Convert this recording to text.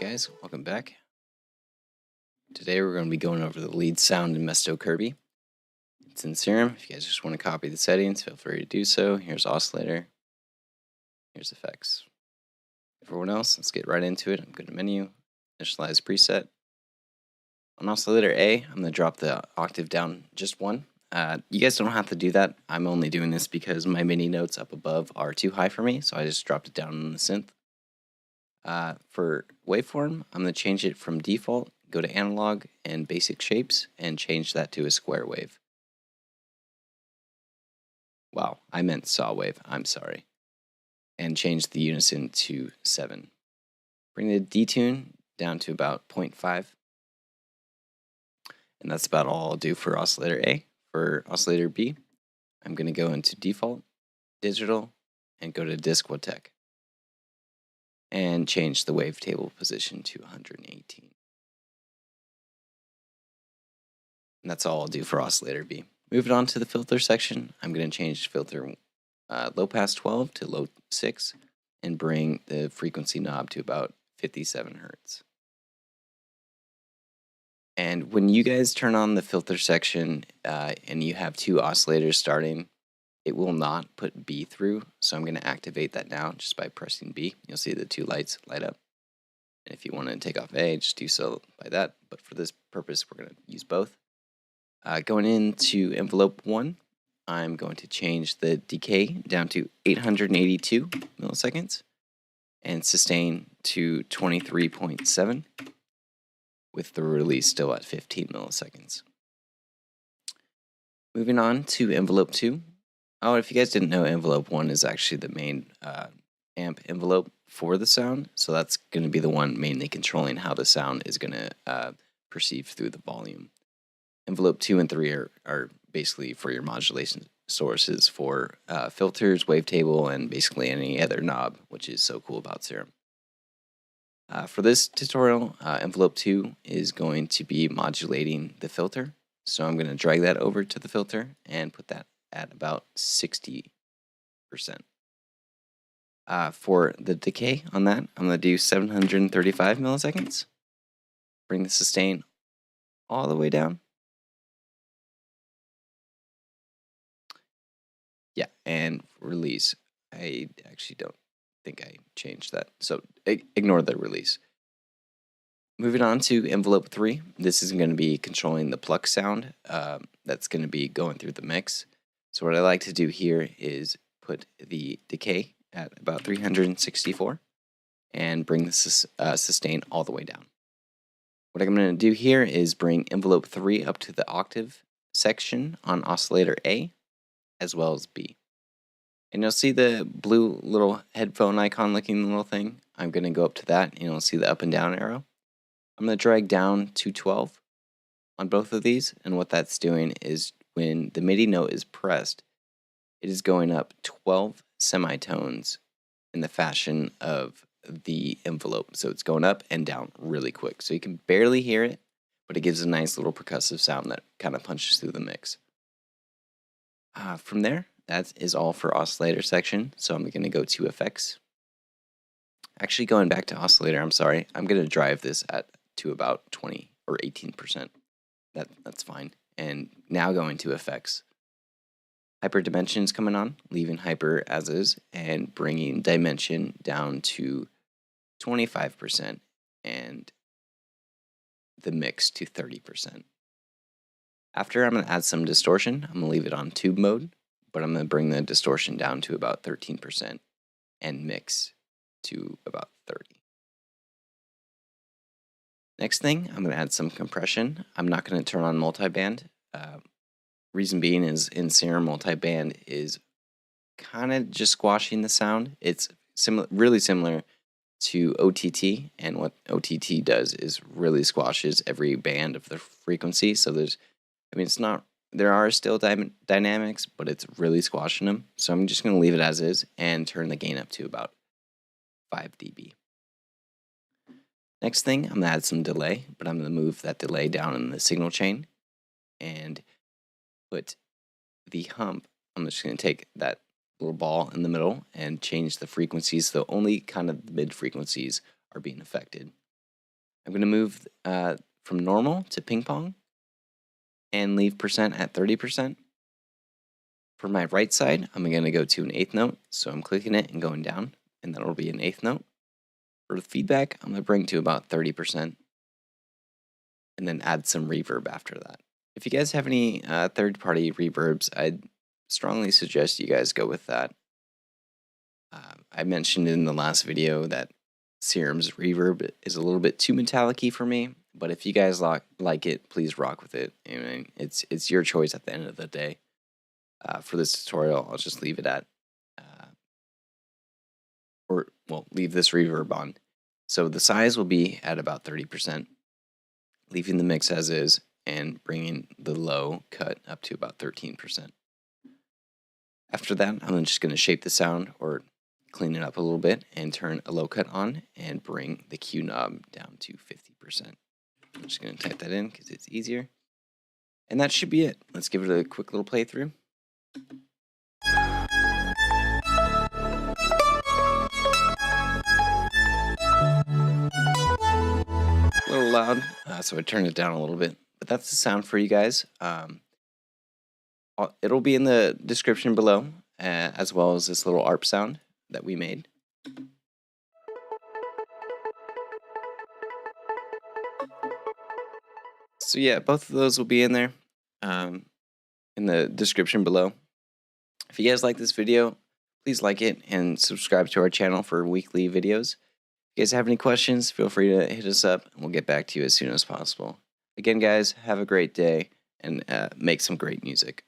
guys, welcome back. Today we're going to be going over the lead sound in Mesto Curbi. It's in Serum. If you guys just want to copy the settings, feel free to do so. Here's oscillator. Here's effects. Everyone else, let's get right into it. I'm going to menu, initialize preset. On oscillator A, I'm going to drop the octave down just one. You guys don't have to do that. I'm only doing this because my MIDI notes up above are too high for me, so I just dropped it down in the synth. For waveform, I'm going to change it from default, go to analog and basic shapes, and change that to a square wave. Wow, I meant saw wave, I'm sorry. And change the unison to 7. Bring the detune down to about 0.5. And that's about all I'll do for oscillator A. For oscillator B, I'm going to go into default, digital, and go to Disquotech. And change the wavetable position to 118. And that's all I'll do for oscillator B. Moving on to the filter section, I'm going to change filter low pass 12 to low 6 and bring the frequency knob to about 57 Hertz. And when you guys turn on the filter section and you have two oscillators starting, it will not put B through, so I'm going to activate that now just by pressing B. You'll see the two lights light up. And if you want to take off A, just do so by that. But for this purpose, we're going to use both. Going into envelope 1, I'm going to change the decay down to 882 milliseconds and sustain to 23.7 with the release still at 15 milliseconds. Moving on to envelope 2. Oh, if you guys didn't know, envelope 1 is actually the main amp envelope for the sound, so that's going to be the one mainly controlling how the sound is going to perceive through the volume. Envelope 2 and 3 are basically for your modulation sources for filters, wavetable, and basically any other knob, which is so cool about Serum. For this tutorial, envelope 2 is going to be modulating the filter, so I'm going to drag that over to the filter and put that at about 60%. For the decay on that, I'm going to do 735 milliseconds. Bring the sustain all the way down. Yeah, and release. I actually don't think I changed that, so ignore the release. Moving on to envelope 3, this is going to be controlling the pluck sound that's going to be going through the mix. So what I like to do here is put the decay at about 364 and bring the sustain all the way down. What I'm going to do here is bring envelope 3 up to the octave section on oscillator A as well as B. And you'll see the blue little headphone icon looking little thing. I'm going to go up to that and you'll see the up and down arrow. I'm going to drag down to 12 on both of these, and what that's doing is when the MIDI note is pressed, it is going up 12 semitones in the fashion of the envelope. So it's going up and down really quick. So you can barely hear it, but it gives a nice little percussive sound that kind of punches through the mix. From there, that is all for oscillator section. So I'm going to go to effects. Actually, going back to oscillator, I'm sorry. I'm going to drive this to about 20 or 18%. That's fine. And now going to effects. Hyper dimensions coming on, leaving hyper as is, and bringing dimension down to 25% and the mix to 30%. After, I'm going to add some distortion. I'm going to leave it on tube mode, but I'm going to bring the distortion down to about 13% and mix to about 30. Next thing, I'm going to add some compression. I'm not going to turn on multiband. Reason being is in Serum, multiband is kind of just squashing the sound. It's really similar to OTT, and what OTT does is really squashes every band of the frequency. So there are still dynamics, but it's really squashing them. So I'm just going to leave it as is and turn the gain up to about 5 dB. Next thing, I'm going to add some delay, but I'm going to move that delay down in the signal chain and put the hump. I'm just going to take that little ball in the middle and change the frequencies so only kind of the mid frequencies are being affected. I'm going to move from normal to ping pong and leave percent at 30%. For my right side, I'm going to go to an eighth note. So I'm clicking it and going down, and that'll be an eighth note. For the feedback, I'm going to bring to about 30% and then add some reverb after that. If you guys have any third-party reverbs, I'd strongly suggest you guys go with that. I mentioned in the last video that Serum's reverb is a little bit too metallic-y for me, but if you guys like it, please rock with it. I mean, it's your choice at the end of the day. For this tutorial, I'll just leave it at, leave this reverb on. So the size will be at about 30%, leaving the mix as is, and bringing the low cut up to about 13%. After that, I'm just going to shape the sound or clean it up a little bit and turn a low cut on and bring the Q knob down to 50%. I'm just going to type that in because it's easier. And that should be it. Let's give it a quick little playthrough. A little loud, so I turned it down a little bit. But that's the sound for you guys. It'll be in the description below, as well as this little ARP sound that we made. So yeah, both of those will be in there in the description below. If you guys like this video, please like it and subscribe to our channel for weekly videos. If you guys have any questions, feel free to hit us up and we'll get back to you as soon as possible. Again, guys, have a great day and make some great music.